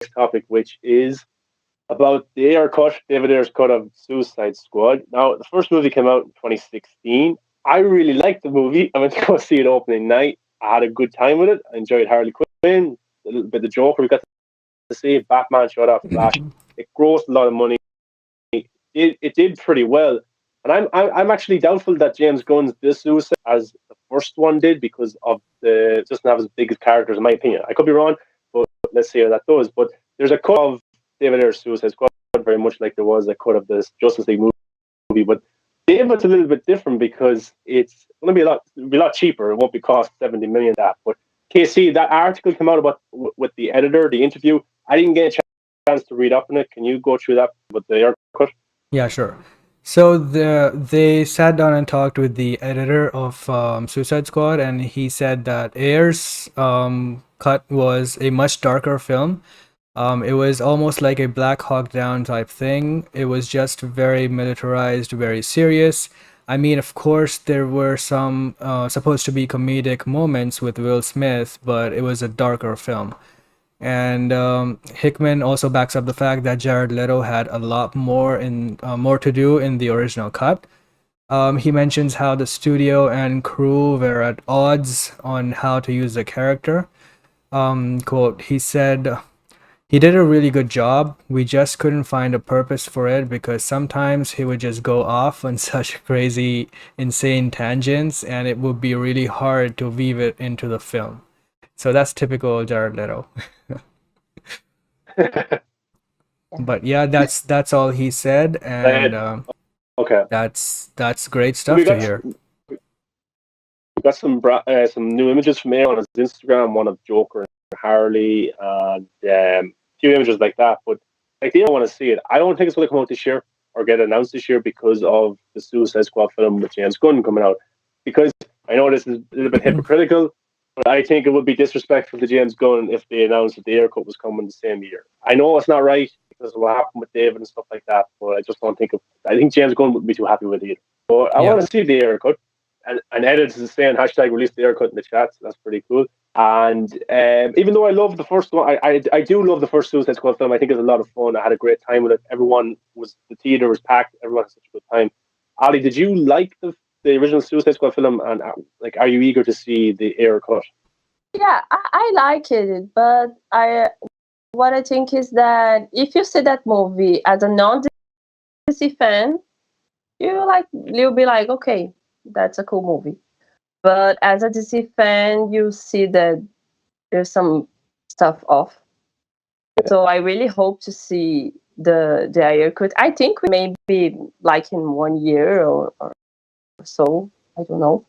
topic, which is about the Ayer cut, David Ayer's cut of Suicide Squad. Now, the first movie came out in 2016. I really liked the movie. I went to go see it opening night. I had a good time with it. I enjoyed Harley Quinn, a little bit of Joker. We got to see it. Batman showed off Flash. It grossed a lot of money. It did pretty well. And I'm actually doubtful that James Gunn's this Suicide as the first one did because of the doesn't have as big as characters in my opinion. I could be wrong, but let's see how that goes. But there's a cut of David Ayer's Suicide Squad very much like there was a cut of this Justice League movie, but David's a little bit different because it's going to be a lot cheaper. It won't be cost 70 million that. But KC, that article came out about with the editor, the interview. I didn't get a chance to read up on it. Can you go through that with the Ayer cut? Yeah, sure. So they sat down and talked with the editor of Suicide Squad, and he said that Ayer's cut was a much darker film. It was almost like a Black Hawk Down type thing. It was just very militarized, very serious. I mean, of course, there were some supposed to be comedic moments with Will Smith, but it was a darker film. And Hickman also backs up the fact that Jared Leto had a lot more to do in the original cut. He mentions how the studio and crew were at odds on how to use the character. Quote, he said, he did a really good job. We just couldn't find a purpose for it because sometimes he would just go off on such crazy, insane tangents, and it would be really hard to weave it into the film. So that's typical Jared Leto. But yeah, that's all he said, and Okay. that's great So stuff to hear. we got some new images from Ayer on his Instagram, one of Joker and Harley, and a few images like that. But like, I want to see it. I don't think it's going to come out this year or get announced this year because of the Suicide Squad film with James Gunn coming out. Because I know this is a little bit hypocritical, but I think it would be disrespectful to James Gunn if they announced that the Ayer cut was coming the same year. I know it's not right because of what happened with David and stuff like that, but I just don't think I think James Gunn wouldn't be too happy with it either. But I Yeah. want to see the Ayer cut. And Edit is saying hashtag release the Ayer cut in the chat, so that's pretty cool. And even though I love the first one, I do love the first Suicide Squad film. I think it was a lot of fun. I had a great time with it. The theater was packed. Everyone had such a good time. Ali, did you like the original Suicide Squad film? And like, are you eager to see the Ayer cut? Yeah, I like it, but what I think is that if you see that movie as a non-DC fan, you'll be like, okay, that's a cool movie. But as a DC fan, you see that there's some stuff off. So I really hope to see the Ayer cut. I think maybe like in 1 year or so. I don't know.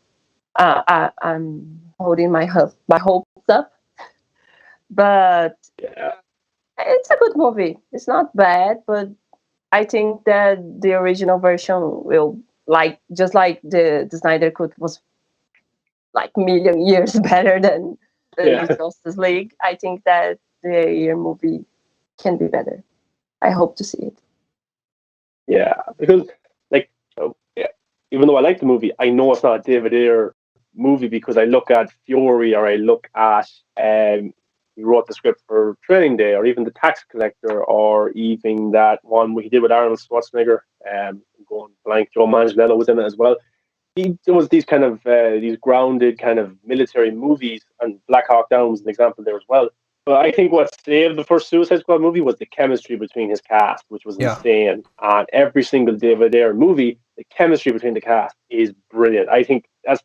I'm holding my hopes up, but Yeah. it's a good movie. It's not bad, but I think that the original version will just like the Snyder Cut was like million years better than the Justice League. I think that the year movie can be better. I hope to see it. Yeah, because like, yeah, even though I like the movie, I know it's not a David Ayer movie because I look at Fury or I look at he wrote the script for Training Day or even The Tax Collector or even that one he did with Arnold Schwarzenegger. Going blank, Joe Manganiello was in it as well. There was these kind of these grounded kind of military movies, and Black Hawk Down was an example there as well. But I think what saved the first Suicide Squad movie was the chemistry between his cast, which was insane. And every single David Ayer movie, the chemistry between the cast is brilliant. I think that's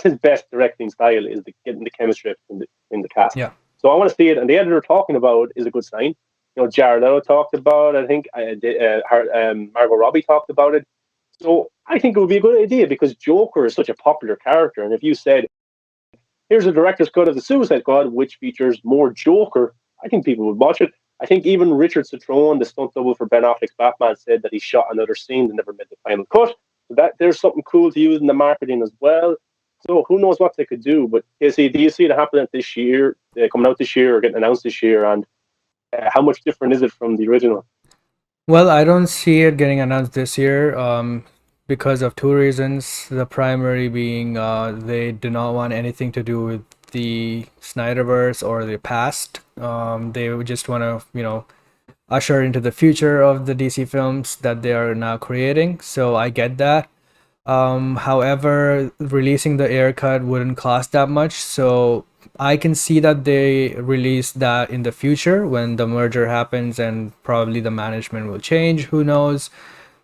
his best directing style, is getting the chemistry in the cast. Yeah. So I want to see it, and the editor talking about it is a good sign. You know, Jared Leto talked about it. I think Margot Robbie talked about it. So I think it would be a good idea because Joker is such a popular character, and if you said, here's a director's cut of the Suicide Squad, which features more Joker, I think people would watch it. I think even Richard Citrone, the stunt double for Ben Affleck's Batman, said that he shot another scene that never made the final cut. So that there's something cool to use in the marketing as well. So who knows what they could do? But do you see it happening this year, coming out this year or getting announced this year? And how much different is it from the original? Well, I don't see it getting announced this year because of two reasons. The primary being they do not want anything to do with the Snyderverse or the past. They would just want to, usher into the future of the DC films that they are now creating. So I get that. However, releasing the Ayer cut wouldn't cost that much, so I can see that they release that in the future when the merger happens and probably the management will change. Who knows?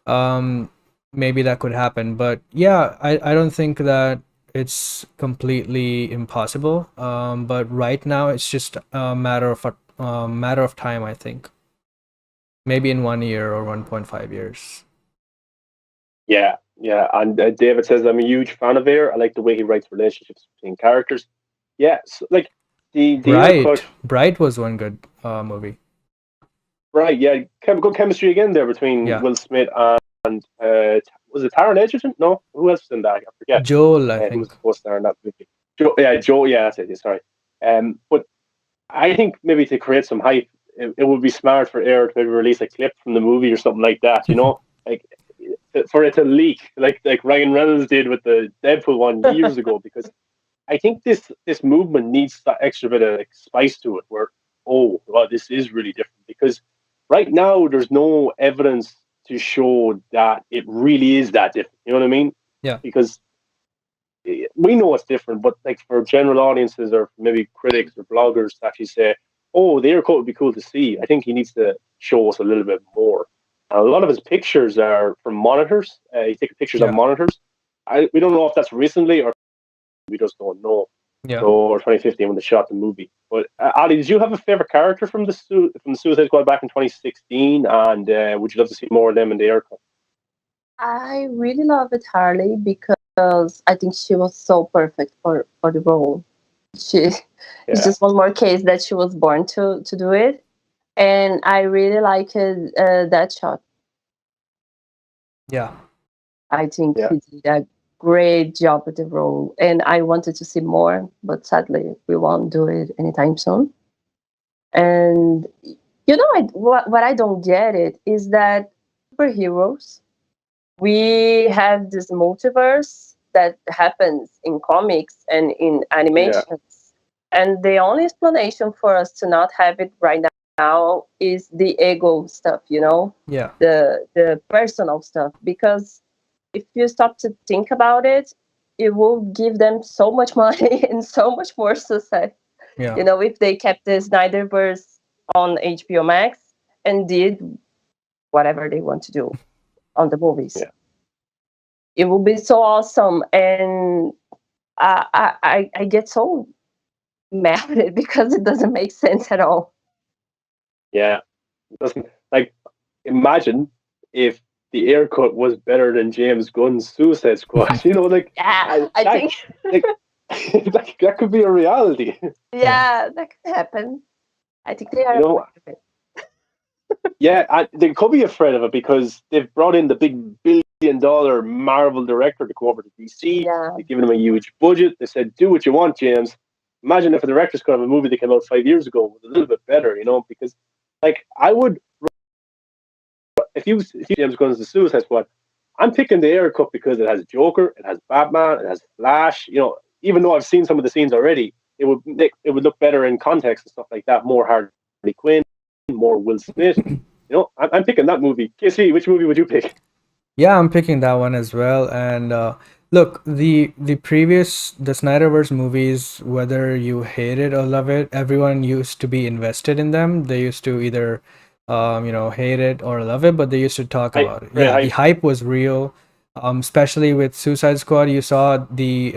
Um, Maybe that could happen, but yeah, I don't think that it's completely impossible. But right now it's just a matter of time, I think. Maybe in 1 year or 1.5 years. Yeah, yeah. And David says I'm a huge fan of Ayer. I like the way he writes relationships between characters. Yeah, so, like the Ayer cut, Bright was one good movie. right? Yeah, good chemistry again there between Yeah, Will Smith and was it Taron Egerton? No, who else was in that? I forget. Joel, I Who was think. the co-star in that movie? Joe. Yeah, Joe. Yeah, that's it. Yeah, sorry. But I think maybe to create some hype, it would be smart for Air to maybe release a clip from the movie or something like that. Like for it to leak, like Ryan Reynolds did with the Deadpool one years ago, because I think this movement needs that extra bit of like, spice to it. Where oh, well, this is really different because right now there's no evidence to show that it really is that different. You know what I mean? Yeah, Because we know it's different, but like for general audiences or maybe critics or bloggers to actually say, "Oh, the air coat would be cool to see," I think he needs to show us a little bit more. A lot of his pictures are from monitors. He takes pictures on yeah, monitors. We don't know if that's recently or we just don't know. yeah. So, or 2015 when they shot the movie. But Ali, did you have a favorite character from from the Suicide Squad back in 2016? And would you love to see more of them in the air cut? I really love it, Harley, because I think she was so perfect for the role. She it's Yeah, just one more case that she was born to do it, and I really liked that shot. Yeah. I think yeah, he did a great job with the role, and I wanted to see more, but sadly we won't do it anytime soon. And what I don't get it is that superheroes, we have this multiverse that happens in comics and in yeah, animations, and the only explanation for us to not have it right now is the ego stuff, Yeah. the personal stuff. Because if you stop to think about it, it will give them so much money and so much more success, Yeah. if they kept the Snyderverse on HBO Max and did whatever they want to do on the movies. yeah. It will be so awesome. And I get so mad at it because it doesn't make sense at all. Yeah. It doesn't like imagine if the air cut was better than James Gunn's Suicide Squad. Like Yeah, I that, think like, that could be a reality. Yeah. yeah, that can happen. I think they You are know, afraid of it. yeah, they could be afraid of it because they've brought in the big $1 billion Marvel director to go over to DC. Yeah, They've given him a huge budget. They said, "Do what you want, James." Imagine if a director's cut of a movie that came out 5 years ago was a little bit better, because like I would if you James Gunn's The Suicide Squad, I'm picking the Air Cut because it has Joker, it has Batman, it has Flash. Even though I've seen some of the scenes already, it would look better in context and stuff like that. More Harley Quinn, more Will Smith. I'm picking that movie. KC, which movie would you pick? Yeah, I'm picking that one as well. And look, the Snyderverse movies, whether you hate it or love it, everyone used to be invested in them. They used to either, hate it or love it, but they used to talk about it. Great Yeah, the hype. hype was real. Especially with Suicide Squad, you saw the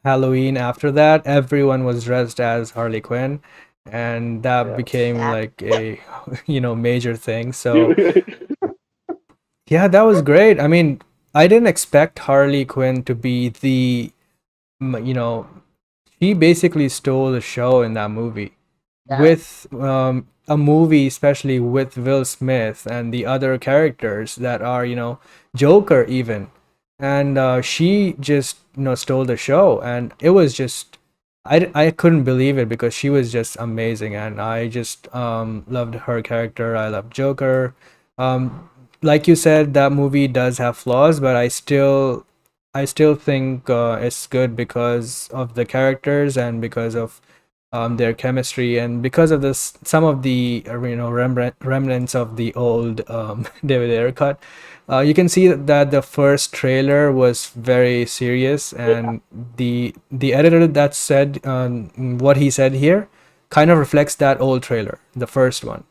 Halloween after that. Everyone was dressed as Harley Quinn, and that Yeah. became yeah, like a, major thing. So. You- Yeah, that was great. I mean, I didn't expect Harley Quinn to be the, m- you know, she basically stole the show in that movie. yeah, With a movie, especially with Will Smith and the other characters that are, Joker even. And she just, stole the show. And it was just, I couldn't believe it because she was just amazing. And I just loved her character. I loved Joker. Um, like you said, that movie does have flaws, but I still I still think it's good because of the characters and because of their chemistry and because of this some of the remnants of the old David Ayer cut. You can see that the first trailer was very serious, Yeah, and the editor that said what he said here kind of reflects that old trailer, the first one.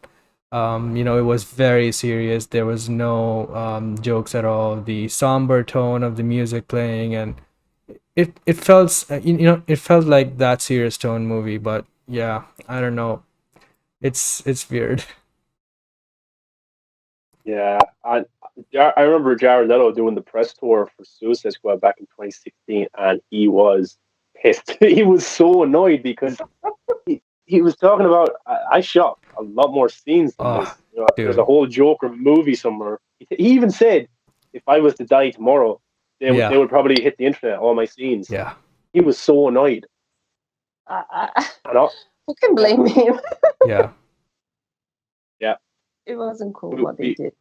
It was very serious. There was no jokes at all. The somber tone of the music playing, and it felt it felt like that serious tone movie. But yeah, I don't know. It's weird. yeah. I remember Jared Leto doing the press tour for Suicide Squad back in 2016, and he was pissed. He was so annoyed because he was talking about I shot a lot more scenes than Oh, this. There's a dude. whole Joker movie somewhere. He even said if I was to die tomorrow, they Yeah, would probably hit the internet all my scenes. yeah, He was so annoyed, I, and I, who can yeah, blame him? yeah. yeah. It wasn't cool We, what they we, did.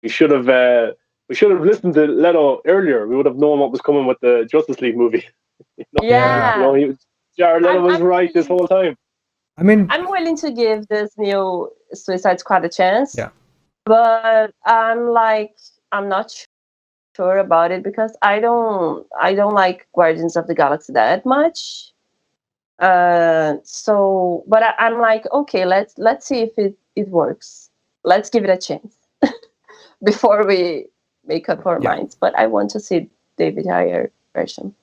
we should have listened to Leto earlier. We would have known what was coming with the Justice League movie. you know, Yeah. Yeah, Jared Leto was I'm right this willing. whole time. I mean, I'm willing to give this new Suicide Squad a chance, yeah. but I'm not sure about it because I don't like Guardians of the Galaxy that much. So but I'm like, okay, let's see if it works. Let's give it a chance before we make up our Yeah. minds. But I want to see David Ayer version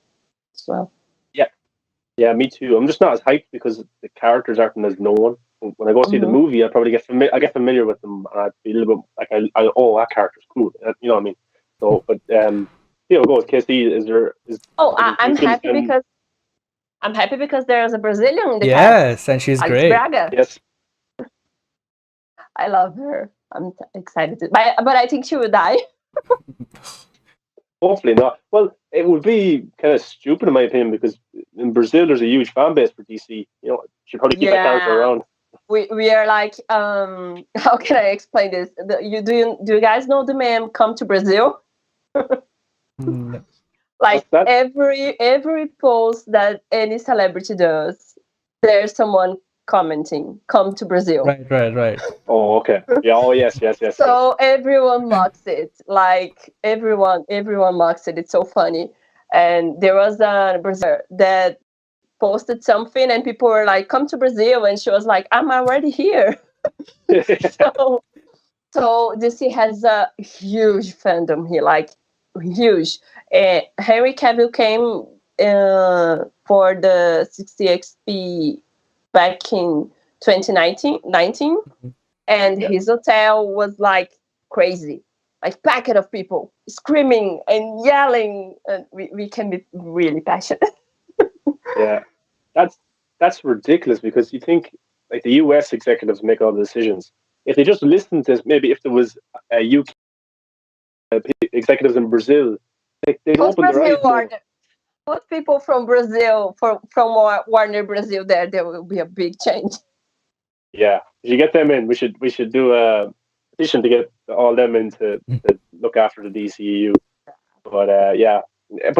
as well. Yeah, yeah, me too. I'm just not as hyped because the characters aren't as known. When I go see the Hmm. movie, I probably I get familiar with them, and I'd be a little bit like, oh, that character's cool. You know what I mean? So, but see how it goes. KC, is there is Oh, any I'm Brazilian happy fan? because there's a Brazilian in the cast, Yes, and she's Alice great. Braga. Yes, I love her. I'm excited, but I think she will die. hopefully not. Well, it would be kind of stupid in my opinion because in Brazil there's a huge fan base for DC. Should probably keep that character Yeah, around. we are like, how can I explain this? Do you guys know the meme "Come to Brazil"? Mm, What's Like that? every post that any celebrity does, there's someone commenting "Come to Brazil." right, right, right. Oh, okay. Yeah. Oh, yes, yes, yes, yes. So everyone mocks it. Like everyone mocks it. It's so funny. And there was a Brazil that posted something, and people were like, "Come to Brazil," and she was like, "I'm already here." So DC has a huge fandom here, like huge. Henry Cavill came for the 60XP back in 2019, and Yeah. his hotel was like crazy, like packet of people screaming and yelling, and we can be really passionate. Yeah. That's that's ridiculous because you think like the US executives make all the decisions. If they just listened to maybe if there was a UK executives in Brazil, they'd Put open their Brazil eyes more. Warner, put people from Brazil from Warner Brazil there will be a big change. Yeah, if you get them in, we should do a petition to get all them in to look after the DCEU. But yeah,